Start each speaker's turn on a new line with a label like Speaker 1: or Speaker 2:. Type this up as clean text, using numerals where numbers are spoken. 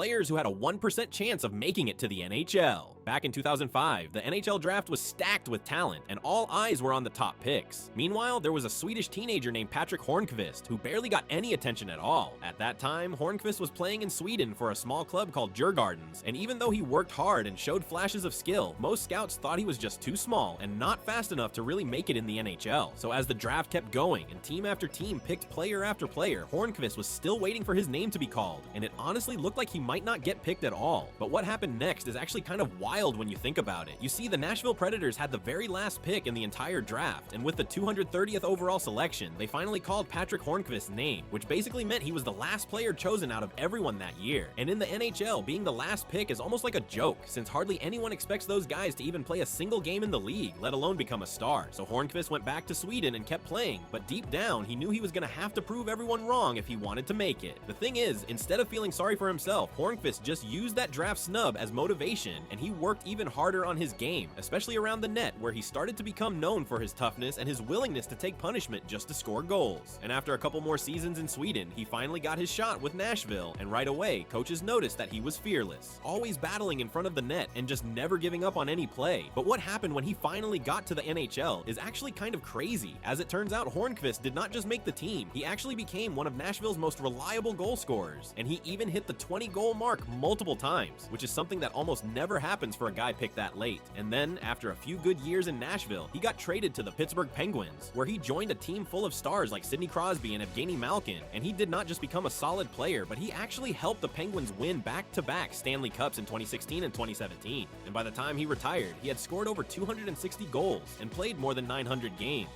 Speaker 1: players who had a 1% chance of making it to the NHL. Back in 2005, the NHL draft was stacked with talent, and all eyes were on the top picks. Meanwhile, there was a Swedish teenager named Patrick Hornqvist, who barely got any attention at all. At that time, Hornqvist was playing in Sweden for a small club called Djurgårdens, and even though he worked hard and showed flashes of skill, most scouts thought he was just too small and not fast enough to really make it in the NHL. So as the draft kept going and team after team picked player after player, Hornqvist was still waiting for his name to be called, and it honestly looked like he might not get picked at all. But what happened next is actually kind of wild when you think about it. You see, the Nashville Predators had the very last pick in the entire draft, and with the 230th overall selection, they finally called Patrick Hornqvist's name, which basically meant he was the last player chosen out of everyone that year. And in the NHL, being the last pick is almost like a joke, since hardly anyone expects those guys to even play a single game in the league, let alone become a star. So Hornqvist went back to Sweden and kept playing, but deep down, he knew he was gonna have to prove everyone wrong if he wanted to make it. The thing is, instead of feeling sorry for himself, Hornqvist just used that draft snub as motivation, and he worked even harder on his game, especially around the net, where he started to become known for his toughness and his willingness to take punishment just to score goals. And after a couple more seasons in Sweden, he finally got his shot with Nashville, and right away, coaches noticed that he was fearless, always battling in front of the net and just never giving up on any play. But what happened when he finally got to the NHL is actually kind of crazy. As it turns out, Hornqvist did not just make the team, he actually became one of Nashville's most reliable goal scorers, and he even hit the 20-goal mark multiple times, which is something that almost never happens for a guy picked that late. And then, after a few good years in Nashville, he got traded to the Pittsburgh Penguins, where he joined a team full of stars like Sidney Crosby and Evgeny Malkin, and he did not just become a solid player, but he actually helped the Penguins win back-to-back Stanley Cups in 2016 and 2017. And by the time he retired, he had scored over 260 goals and played more than 900 games.